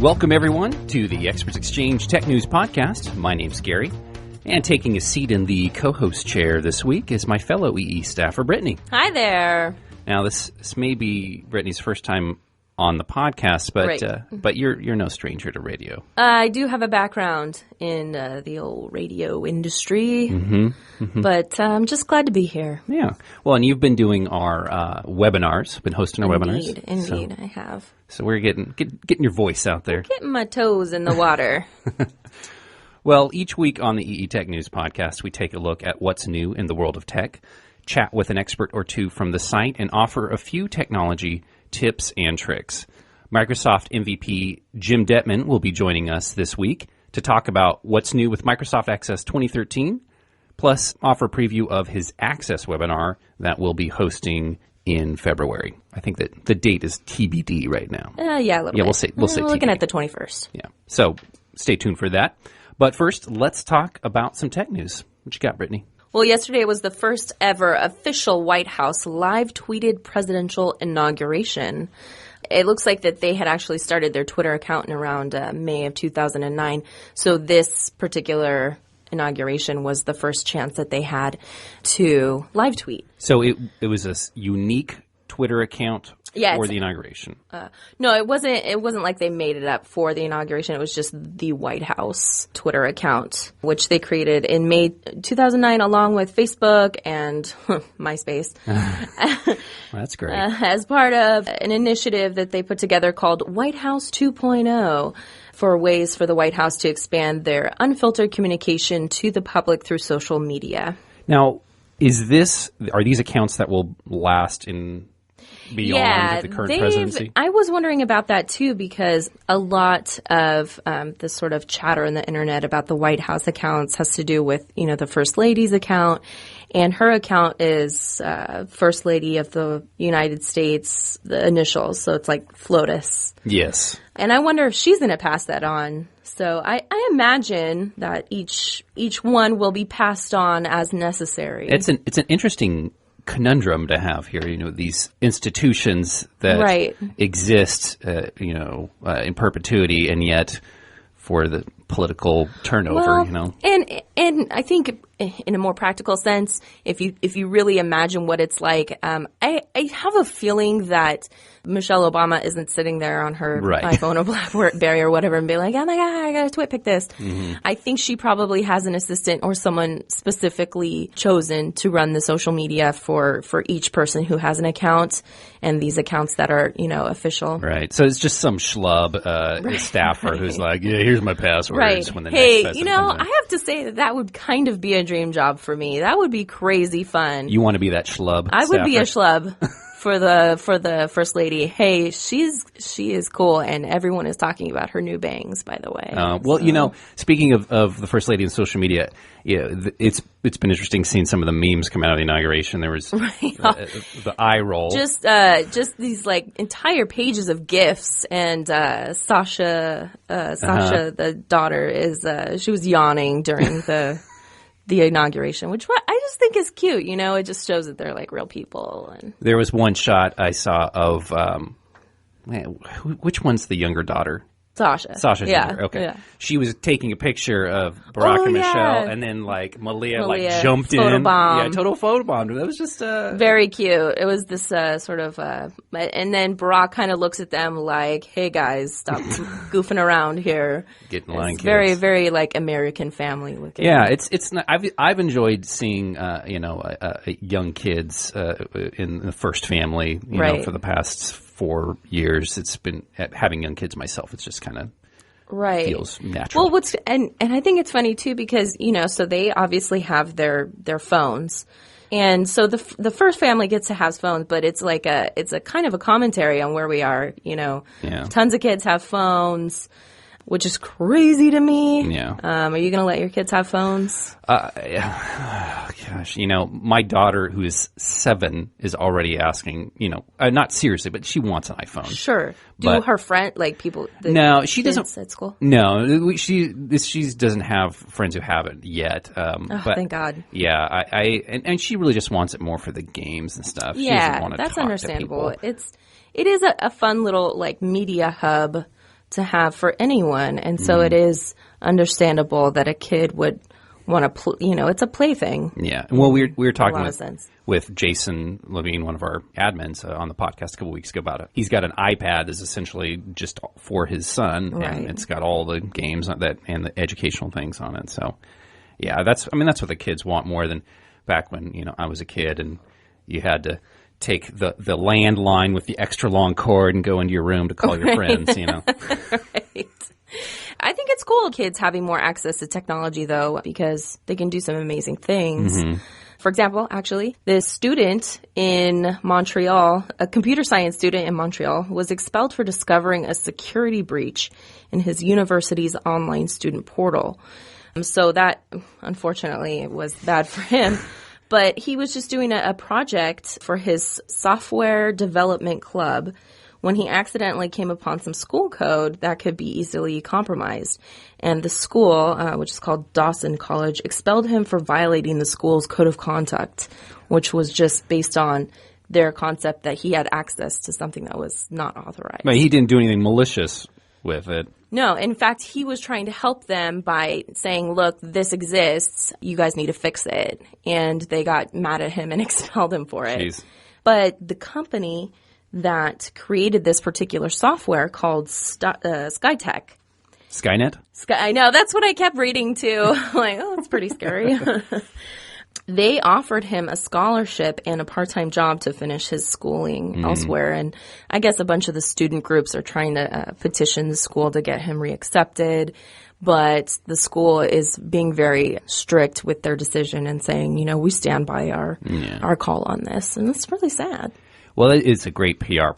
Welcome, everyone, to the Experts Exchange Tech News Podcast. My name's Gary, and taking a seat in the co-host chair this week is my fellow EE staffer, Brittany. Hi there. Now, this may be Brittany's first time on the podcast, but Right. But you're no stranger to radio. I do have a background in the old radio industry, but I'm just glad to be here. Yeah. Well, and you've been doing our webinars, been hosting our webinars. Indeed, I have. So we're getting your voice out there. Getting my toes in the water. Well, each week on the EE Tech News Podcast, we take a look at what's new in the world of tech, chat with an expert or two from the site, and offer a few technology tips and tricks. Microsoft MVP Jim Dettman will be joining us this week to talk about what's new with Microsoft Access 2013, plus offer a preview of his Access webinar that we'll be hosting in February. I think that the date is TBD right now. Yeah, a little bit. We'll say We're looking TBD. at the 21st. Yeah. So stay tuned for that. But first, let's talk about some tech news. What you got, Brittany? Well, yesterday was the first ever official White House live tweeted presidential inauguration. It looks like that they had actually started their Twitter account in around May of 2009. So this particular inauguration was the first chance that they had to live tweet. So it was a unique Twitter account Yeah, for it's- the inauguration. No, it wasn't. It wasn't like they made it up for the inauguration. It was just the White House Twitter account, which they created in May 2009, along with Facebook and MySpace, That's great. as part of an initiative that they put together called White House 2.0 for ways for the White House to expand their unfiltered communication to the public through social media. Now, are these accounts that will last beyond the current presidency? I was wondering about that too, because a lot of the sort of chatter in the internet about the White House accounts has to do with, the First Lady's account, and her account is First Lady of the United States, the initials, so it's like FLOTUS. Yes. And I wonder if she's going to pass that on. So I imagine that each one will be passed on as necessary. It's an interesting conundrum to have here. These institutions that Right. exist, in perpetuity, and yet for the political turnover, And I think in a more practical sense, if you really imagine what it's like, I have a feeling that Michelle Obama isn't sitting there on her Right. iPhone or BlackBerry or whatever and be like, oh my God, I got to pick this. Mm-hmm. I think she probably has an assistant or someone specifically chosen to run the social media for each person who has an account, and these accounts that are, official. Right. So it's just some schlub staffer who's like, yeah, here's my passwords. Right. When the Hey, next president comes in. I have to say that would kind of be a dream job for me. That would be crazy fun. You want to be that schlub I would be a staffer? schlub for the First Lady. Hey, she is cool, and everyone is talking about her new bangs, by the way. Speaking of the First Lady and social media, it's been interesting seeing some of the memes come out of the inauguration. There was the eye roll. Just these like entire pages of GIFs, and Sasha, the daughter, she was yawning during the inauguration, which I just think is cute. It just shows that they're like real people. And There was one shot I saw of which one's the younger daughter? Sasha's younger. Okay. Yeah. She was taking a picture of Barack and Michelle, yeah. and then Malia photobomb. jumped in. Yeah, total photobomb. That was just Very cute. It was this sort of, and then Barack kind of looks at them like, "Hey guys, stop goofing around here." Get in line, It's very, kids. very like American family looking. Yeah, it's not, I've enjoyed seeing young kids in the first family. Right. For the past 4 years, it's been having young kids myself. It's just kind of right. feels natural. Well, and I think it's funny too because so they obviously have their phones, and so the first family gets to have phones, but it's a kind of a commentary on where we are. Yeah. Tons of kids have phones, which is crazy to me. Yeah. Are you going to let your kids have phones? Gosh, my daughter, who is 7, is already asking, not seriously, but she wants an iPhone. Sure. But- her friend, like people? No, she kids doesn't. at school. No, she doesn't have friends who have it yet. But Thank God. Yeah, and she really just wants it more for the games and stuff. She doesn't Yeah, want to that's talk to understandable. people. It is a fun little like media hub to have for anyone. And so it is understandable that a kid would want to, it's a plaything. Yeah. Well, we were talking sense. with Jason Levine, one of our admins, on the podcast a couple weeks ago about it. He's got an iPad that's essentially just for his son, and it's got all the games on that and the educational things on it. So, yeah, that's what the kids want more than back when, I was a kid and you had to take the landline with the extra long cord and go into your room to call your friends, Right. I think it's cool kids having more access to technology, though, because they can do some amazing things. For example, actually, this student in Montreal, a computer science student in Montreal, was expelled for discovering a security breach in his university's online student portal. So that, unfortunately, was bad for him. But he was just doing a project for his software development club when he accidentally came upon some school code that could be easily compromised. And the school, which is called Dawson College, expelled him for violating the school's code of conduct, which was just based on their concept that he had access to something that was not authorized. But he didn't do anything malicious with it. No, in fact, he was trying to help them by saying, look, this exists. You guys need to fix it. And they got mad at him and expelled him for it. Jeez. But the company that created this particular software called Skytech. Skynet? I know. That's what I kept reading, too. Like, oh, it's pretty scary. They offered him a scholarship and a part-time job to finish his schooling elsewhere. And I guess a bunch of the student groups are trying to petition the school to get him reaccepted. But the school is being very strict with their decision and saying, we stand by our call on this. And it's really sad. Well, it's a great PR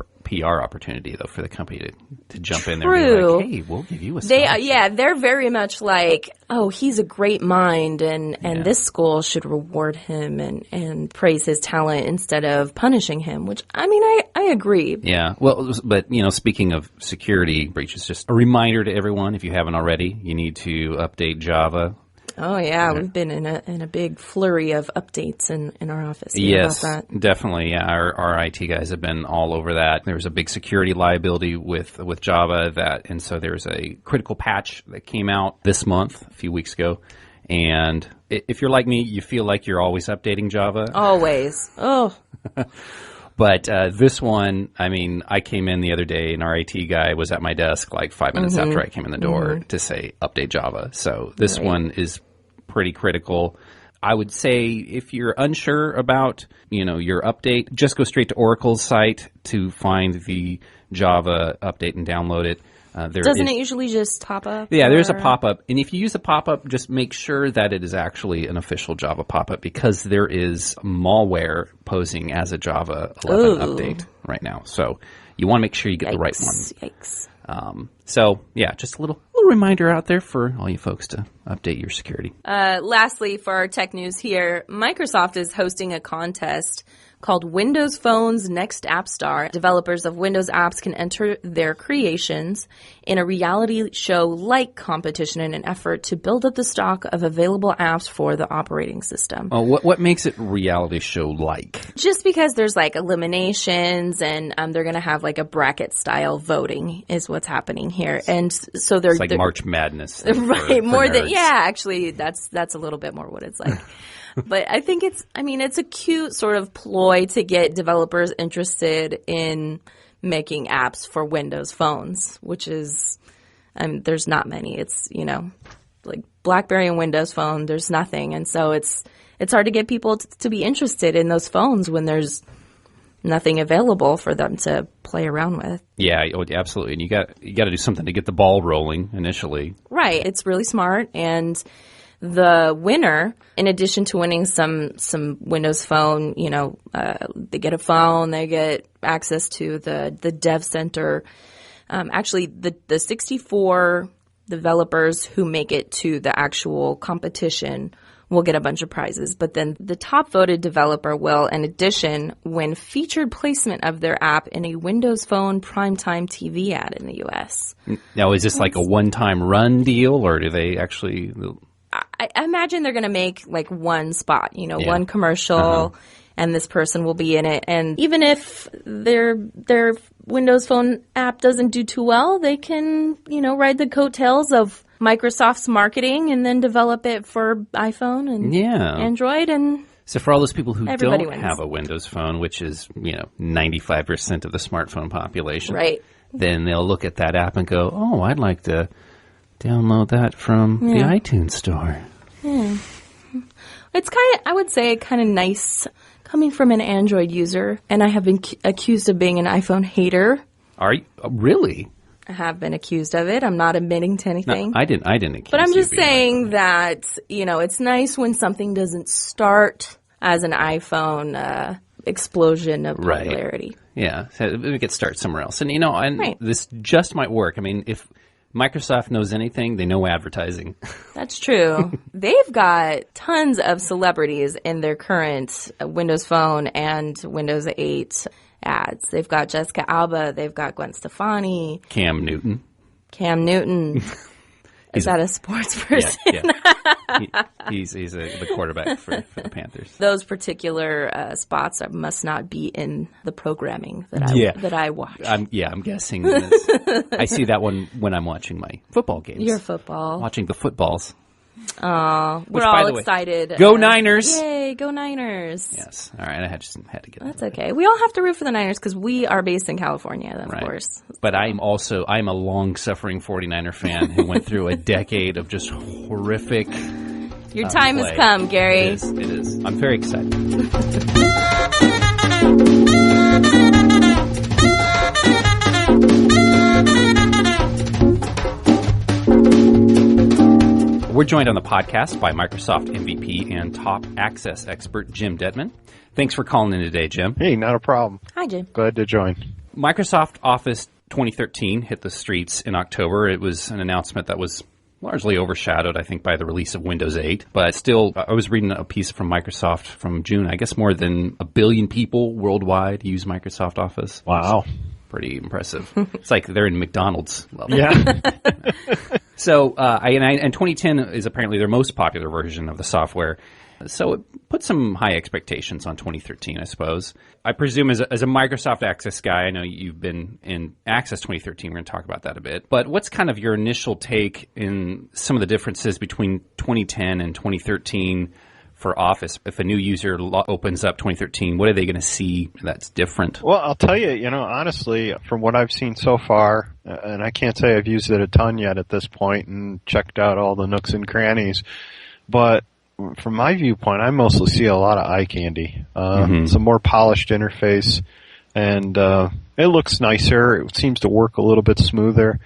opportunity, though, for the company to jump in there and be like, hey, we'll give you a scholarship. They're very much like, oh, he's a great mind, and this school should reward him and praise his talent instead of punishing him, which, I agree. Yeah, well, but, speaking of security breaches, just a reminder to everyone, if you haven't already, you need to update Java. Oh, yeah. We've been in a big flurry of updates in our office. Yes, about that. Definitely. Yeah, our IT guys have been all over that. There's a big security liability with Java and so there's a critical patch that came out this month, a few weeks ago. And if you're like me, you feel like you're always updating Java. Always. Oh. But this one, I came in the other day and our IT guy was at my desk like 5 minutes after I came in the door to say, update Java. So this one is pretty critical. I would say if you're unsure about, your update, just go straight to Oracle's site to find the Java update and download it. Doesn't it usually just pop up? Yeah, there's a pop-up. And if you use a pop-up, just make sure that it is actually an official Java pop-up because there is malware posing as a Java 11 update right now. So you want to make sure you get the right one. Yikes. So, yeah, just a little reminder out there for all you folks to update your security. Lastly, for our tech news here, Microsoft is hosting a contest called Windows Phone's Next App Star. Developers of Windows apps can enter their creations in a reality show-like competition in an effort to build up the stock of available apps for the operating system. Oh, what makes it reality show-like? Just because there's like eliminations and they're going to have like a bracket-style voting is what's happening here. And so it's like March Madness. Right, more nerds. than, actually that's a little bit more what it's like. But I think it's a cute sort of ploy to get developers interested in making apps for Windows phones, which is, there's not many. It's, like BlackBerry and Windows Phone, there's nothing. And so it's hard to get people to be interested in those phones when there's nothing available for them to play around with. Yeah, absolutely. And you got to do something to get the ball rolling initially. Right. It's really smart. And the winner, in addition to winning some Windows Phone, they get a phone, they get access to the Dev Center. Actually, the 64 developers who make it to the actual competition will get a bunch of prizes. But then the top voted developer will, in addition, win featured placement of their app in a Windows Phone primetime TV ad in the U.S. Now, is this like a one-time run deal, or do they actually... I imagine they're going to make like one spot, one commercial, and this person will be in it. And even if their Windows Phone app doesn't do too well, they can, ride the coattails of Microsoft's marketing and then develop it for iPhone and Android. And so for all those people who don't wins. have a Windows Phone, which is, 95% of the smartphone population, right, then they'll look at that app and go, oh, I'd like to download that from the iTunes store. Yeah. It's I would say, kind of nice coming from an Android user, and I have been accused of being an iPhone hater. Are you? Really? I have been accused of it. I'm not admitting to anything. No, I didn't accuse But I'm you just of being saying that, it's nice when something doesn't start as an iPhone explosion of popularity. Yeah, so we could start somewhere else. And, this just might work. I mean, if Microsoft knows anything, they know advertising. That's true. They've got tons of celebrities in their current Windows Phone and Windows 8 ads. They've got Jessica Alba. They've got Gwen Stefani. Cam Newton. Is that a sports person? Yeah. He's the quarterback for the Panthers. Those particular spots must not be in the programming that I watch. I'm guessing. I see that one when I'm watching my football games. Your football. Watching the footballs. We're all excited. Go Niners! Yay, go Niners. Yes. All right, I had to get That's okay. We all have to root for the Niners because we are based in California, of course. But I'm a long-suffering 49er fan who went through a decade of just horrific Your time has come, Gary. It is. I'm very excited. We're joined on the podcast by Microsoft MVP and top access expert Jim Dettman. Thanks for calling in today, Jim. Hey, not a problem. Hi, Jim. Glad to join. Microsoft Office 2013 hit the streets in October. It was an announcement that was largely overshadowed, I think, by the release of Windows 8. But still, I was reading a piece from Microsoft from June. I guess more than 1 billion people worldwide use Microsoft Office. Wow. Pretty impressive. It's like they're in McDonald's level. Yeah. So, and 2010 is apparently their most popular version of the software. So it put some high expectations on 2013, I suppose. I presume as a Microsoft Access guy, I know you've been in Access 2013. We're going to talk about that a bit. But what's kind of your initial take in some of the differences between 2010 and 2013 for Office? If a new user opens up 2013, what are they going to see that's different? Well, I'll tell you, honestly, from what I've seen so far, and I can't say I've used it a ton yet at this point and checked out all the nooks and crannies, but from my viewpoint, I mostly see a lot of eye candy. It's a more polished interface, and it looks nicer. It seems to work a little bit smoother.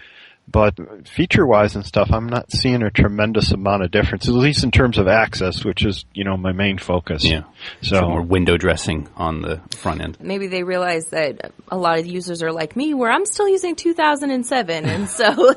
But feature-wise and stuff, I'm not seeing a tremendous amount of difference, at least in terms of access, which is, my main focus. Yeah. So more window dressing on the front end. Maybe they realize that a lot of users are like me, where I'm still using 2007. And so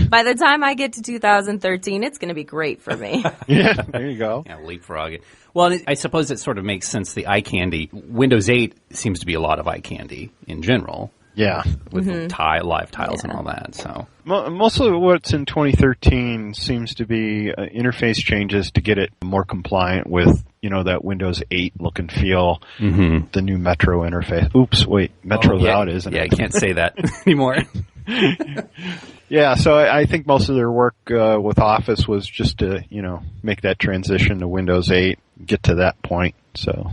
by the time I get to 2013, it's going to be great for me. Yeah, there you go. Yeah, leapfrog it. Well, I suppose it sort of makes sense, the eye candy. Windows 8 seems to be a lot of eye candy in general. Yeah. With live tiles and all that. So most of what's in 2013 seems to be interface changes to get it more compliant with, that Windows 8 look and feel, the new Metro interface. Oops, wait, Metro's out, isn't it? Yeah, I can't say that anymore. Yeah, so I think most of their work with Office was just to, make that transition to Windows 8, get to that point. So,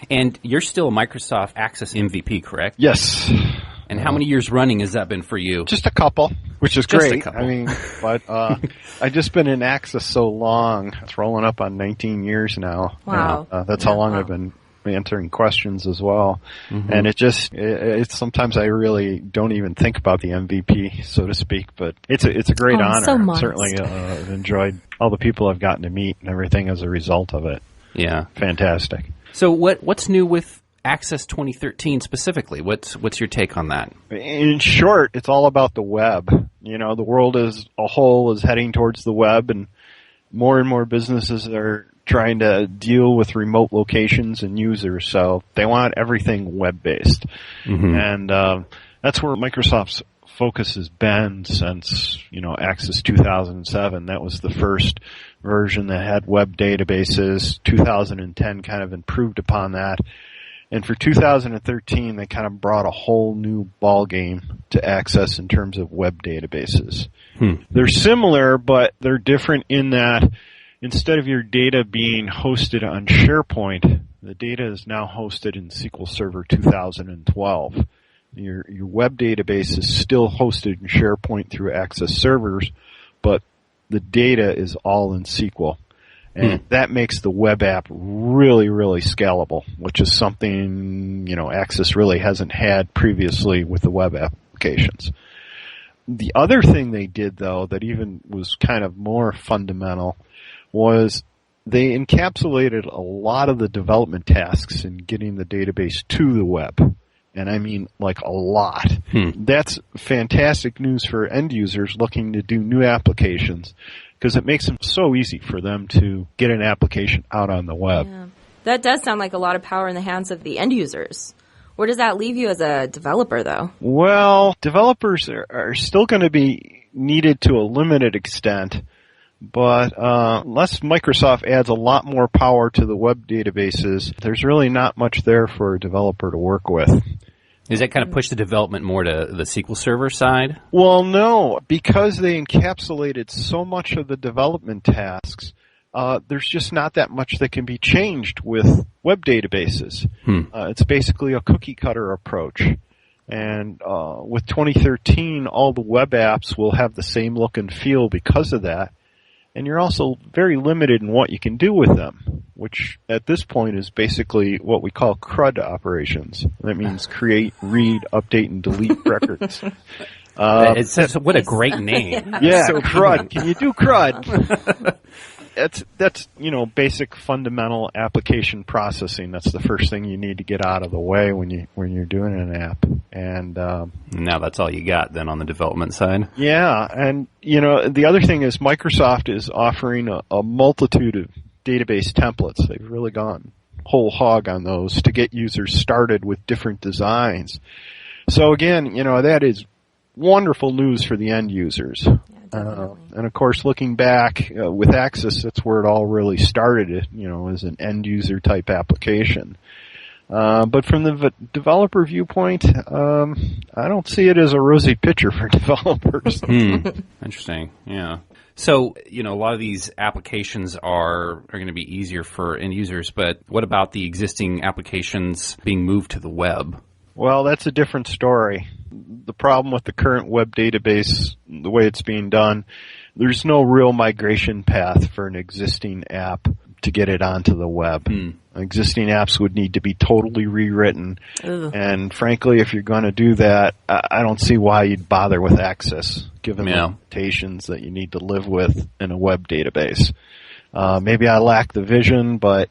And you're still a Microsoft Access MVP, correct? Yes. And how many years running has that been for you? Just a couple, which is Just great. a couple. I mean, but I've just been in Access so long. It's rolling up on 19 years now. Wow. And, that's how long I've been answering questions as well. And it's sometimes I really don't even think about the MVP, so to speak, but it's a great honor. So modest. Certainly enjoyed all the people I've gotten to meet and everything as a result of it. Yeah. Fantastic. So what's new with Access 2013 specifically? What's your take on that? In short, it's all about the web. The world as a whole is heading towards the web, and more businesses are trying to deal with remote locations and users, so they want everything web-based. And that's where Microsoft's focus has been since, Access 2007. That was the first version that had web databases. 2010 kind of improved upon that. And for 2013, they kind of brought a whole new ballgame to Access in terms of web databases. They're similar, but they're different in that instead of your data being hosted on SharePoint, the data is now hosted in SQL Server 2012. Your web database is still hosted in SharePoint through Access servers, but the data is all in SQL. And that makes the web app really, really scalable, which is something, Access really hasn't had previously with the web applications. The other thing they did, though, that even was kind of more fundamental was they encapsulated a lot of the development tasks in getting the database to the web. And I mean, like, a lot. That's fantastic news for end users looking to do new applications, because it makes it so easy for them to get an application out on the web. Yeah. That does sound like a lot of power in the hands of the end users. Where does that leave you as a developer, though? Well, developers are still going to be needed to a limited extent, but unless Microsoft adds a lot more power to the web databases, there's really not much there for a developer to work with. Does that kind of push the development more to the SQL Server side? Well, no, because they encapsulated so much of the development tasks, there's just not that much that can be changed with web databases. It's basically a cookie cutter approach. And with 2013, all the web apps will have the same look and feel because of that. And you're also very limited in what you can do with them, which at this point is basically what we call CRUD operations. That means create, read, update, and delete records. It says, what a great name. Yeah, so CRUD. Can you do CRUD? That's basic fundamental application processing. That's the first thing you need to get out of the way when you're doing an app. And now that's all you got then on the development side. Yeah, and the other thing is Microsoft is offering a multitude of database templates. They've really gone whole hog on those to get users started with different designs. So again, that is wonderful news for the end users. And of course, looking back with Access, that's where it all really started, as an end user type application. But from the developer viewpoint, I don't see it as a rosy picture for developers. Interesting. Yeah. So, a lot of these applications are going to be easier for end users, but what about the existing applications being moved to the web? Well, that's a different story. The problem with the current web database, the way it's being done, there's no real migration path for an existing app to get it onto the web. Existing apps would need to be totally rewritten. And frankly, if you're going to do that, I don't see why you'd bother with Access, given the limitations that you need to live with in a web database. Maybe I lack the vision, but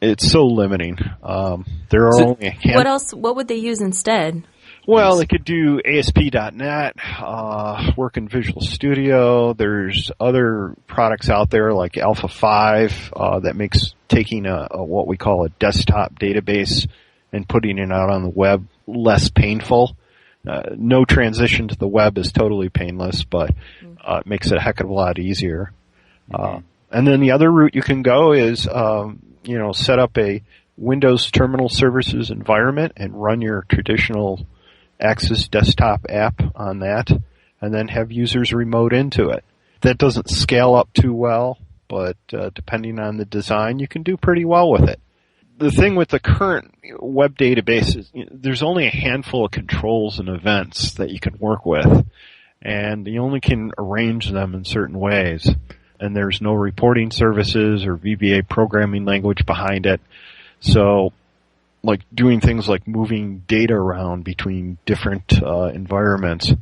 it's so limiting. There are only a handful. What would they use instead? Well, they could do ASP.NET, work in Visual Studio. There's other products out there like Alpha 5 that makes taking a what we call a desktop database and putting it out on the web less painful. No transition to the web is totally painless, but it makes it a heck of a lot easier. And then the other route you can go is set up a Windows Terminal Services environment and run your traditional Access desktop app on that, and then have users remote into it. That doesn't scale up too well, but depending on the design, you can do pretty well with it. The thing with the current web database is there's only a handful of controls and events that you can work with, and you only can arrange them in certain ways. And there's no reporting services or VBA programming language behind it. So like doing things like moving data around between different environments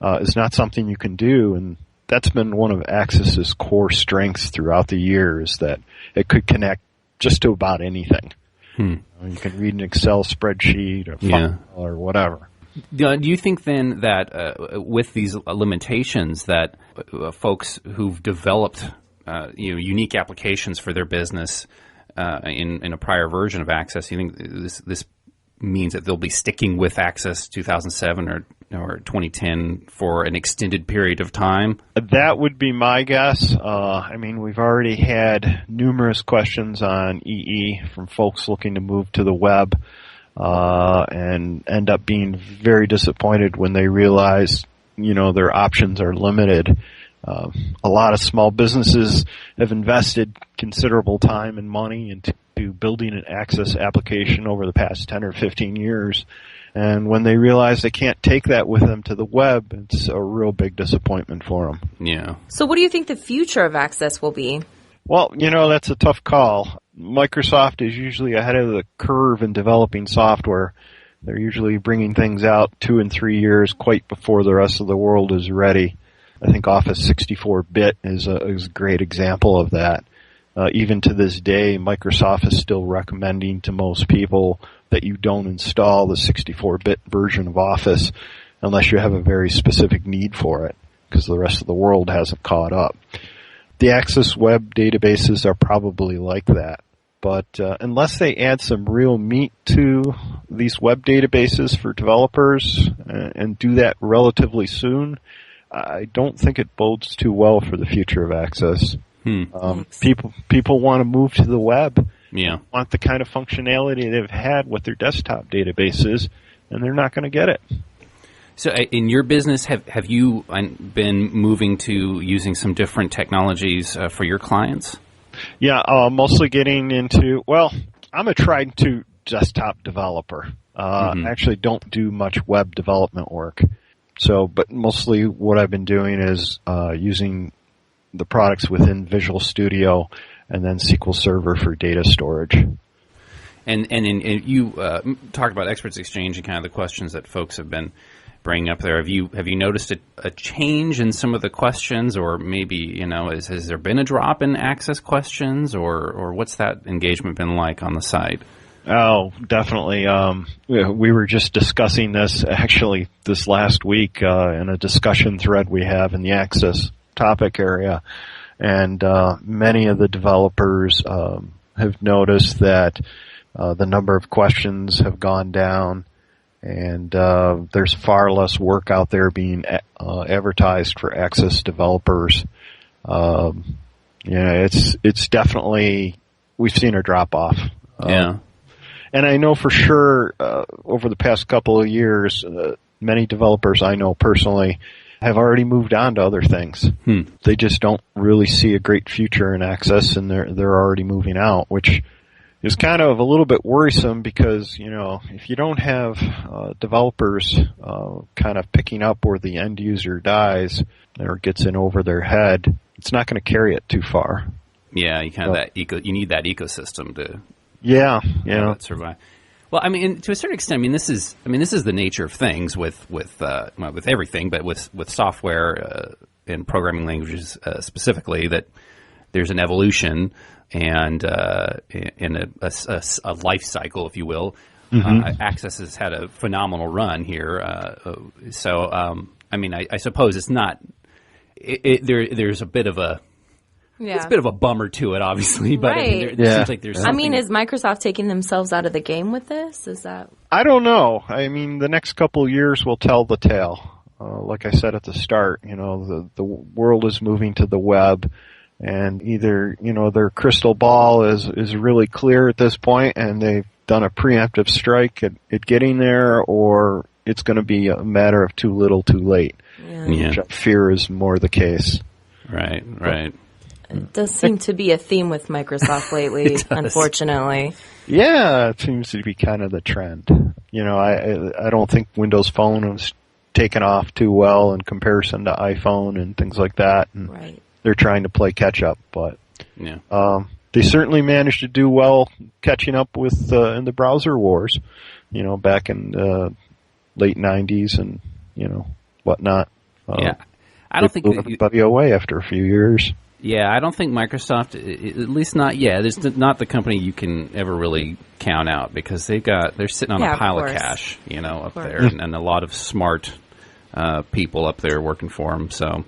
is not something you can do, and that's been one of Access's core strengths throughout the years, that it could connect just to about anything. You can read an Excel spreadsheet or file or whatever. Do you think then that with these limitations that folks who've developed unique applications for their business in a prior version of Access, you think this means that they'll be sticking with Access 2007 or 2010 for an extended period of time? That would be my guess. I mean, we've already had numerous questions on EE from folks looking to move to the web and end up being very disappointed when they realize, their options are limited. A lot of small businesses have invested considerable time and money into building an Access application over the past 10 or 15 years. And when they realize they can't take that with them to the web, it's a real big disappointment for them. Yeah. So what do you think the future of Access will be? Well, that's a tough call. Microsoft is usually ahead of the curve in developing software. They're usually bringing things out 2 and 3 years quite before the rest of the world is ready. I think Office 64-bit is a great example of that. Even to this day, Microsoft is still recommending to most people that you don't install the 64-bit version of Office unless you have a very specific need for it, because the rest of the world hasn't caught up. The Access web databases are probably like that. But unless they add some real meat to these web databases for developers and do that relatively soon, I don't think it bodes too well for the future of Access. People want to move to the web. Yeah. Want the kind of functionality they've had with their desktop databases, and they're not going to get it. So in your business, have you been moving to using some different technologies for your clients? Yeah, mostly getting into, I'm a tried and true desktop developer. I actually don't do much web development work. But mostly what I've been doing is using the products within Visual Studio and then SQL Server for data storage. And you talked about Experts Exchange and kind of the questions that folks have been bringing up there. Have you noticed a change in some of the questions, or maybe has there been a drop in Access questions, or what's that engagement been like on the site? Oh, definitely. We were just discussing this actually this last week in a discussion thread we have in the Access topic area, and many of the developers have noticed that the number of questions have gone down, and there's far less work out there being advertised for Access developers. It's definitely, we've seen a drop off. Yeah. And I know for sure over the past couple of years, many developers I know personally have already moved on to other things. They just don't really see a great future in Access, and they're already moving out, which is kind of a little bit worrisome because, if you don't have developers kind of picking up where the end user dies or gets in over their head, it's not going to carry it too far. Yeah, you need that ecosystem to survive. Well, I mean, to a certain extent, this is the nature of things with everything, but with software and programming languages specifically, that there's an evolution and in a life cycle, if you will. Access has had a phenomenal run here. I suppose it's not. There's a bit of a. Yeah. It's a bit of a bummer to it, obviously, but right. It seems like there's something. Is Microsoft taking themselves out of the game with this? Is that? I don't know. The next couple of years will tell the tale. Like I said at the start, the world is moving to the web, and either, their crystal ball is really clear at this point, and they've done a preemptive strike at getting there, or it's going to be a matter of too little, too late. Yeah. Which I fear is more the case. Right. It does seem to be a theme with Microsoft lately, unfortunately. Yeah, it seems to be kind of the trend. I don't think Windows Phone has taken off too well in comparison to iPhone and things like that. And right. They're trying to play catch up, but they certainly managed to do well catching up with in the browser wars, back in the late 90s and, whatnot. I don't think blew everybody away after a few years. Yeah, I don't think Microsoft, at least not yet. There's not the company you can ever really count out because they're sitting on a pile of cash, up there, and a lot of smart people up there working for them. So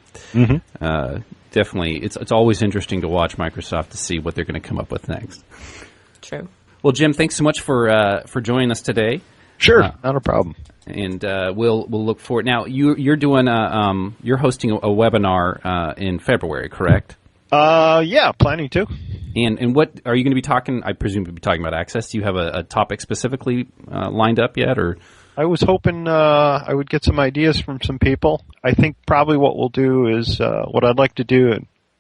definitely, it's always interesting to watch Microsoft to see what they're going to come up with next. True. Well, Jim, thanks so much for joining us today. Sure, not a problem. And we'll look forward. Now, you're doing you're hosting a webinar in February, correct? Yeah, planning to. And what are you going to be talking? I presume you'll be talking about access. Do you have a topic specifically lined up yet, or? I was hoping I would get some ideas from some people. I think probably what we'll do is what I'd like to do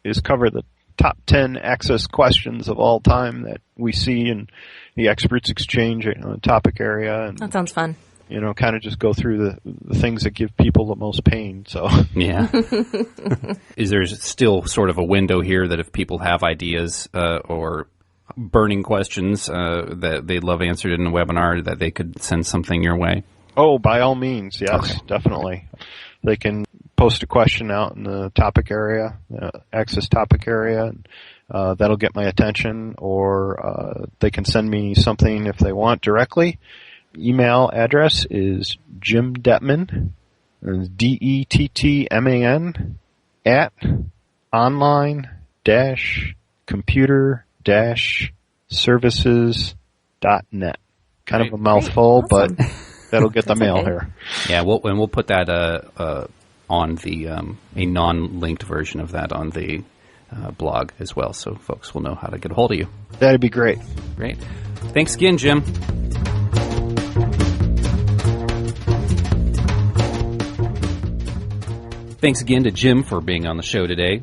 is cover the top 10 access questions of all time that we see in the Experts Exchange topic area. And, that sounds fun. Kind of just go through the things that give people the most pain. So yeah. Is there still sort of a window here that if people have ideas or burning questions that they'd love answered in a webinar, that they could send something your way? Oh, by all means, yes, okay. Definitely. They can post a question out in the topic area, access topic area, and that'll get my attention, or they can send me something if they want directly. Email address is Jim Dettman, Dettman, at online-computer-services.net. Kind of a mouthful, awesome. but that'll get the mail here. Yeah, we'll put that on the a non-linked version of that on the blog as well, so folks will know how to get a hold of you. That'd be great. Great. Thanks again, Jim. Thanks again to Jim for being on the show today.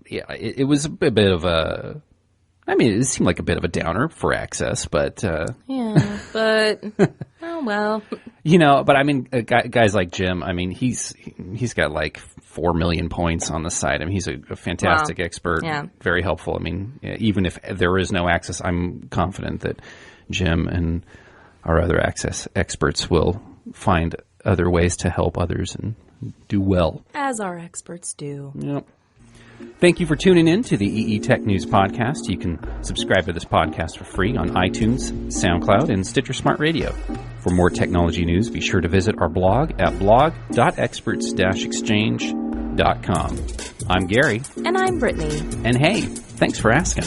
It was a bit of a... I mean, it seemed like a bit of a downer for access, but... yeah, but... oh, well. But I mean, guys like Jim, I mean, he's got like 4 million points on the site. I mean, he's a fantastic expert, very helpful. I mean, even if there is no access, I'm confident that Jim and our other access experts will find other ways to help others and do well. As our experts do. Yep. Thank you for tuning in to the EE Tech News Podcast. You can subscribe to this podcast for free on iTunes, SoundCloud, and Stitcher Smart Radio. For more technology news, be sure to visit our blog at blog.experts-exchange.com. I'm Gary. And I'm Brittany. And hey, thanks for asking.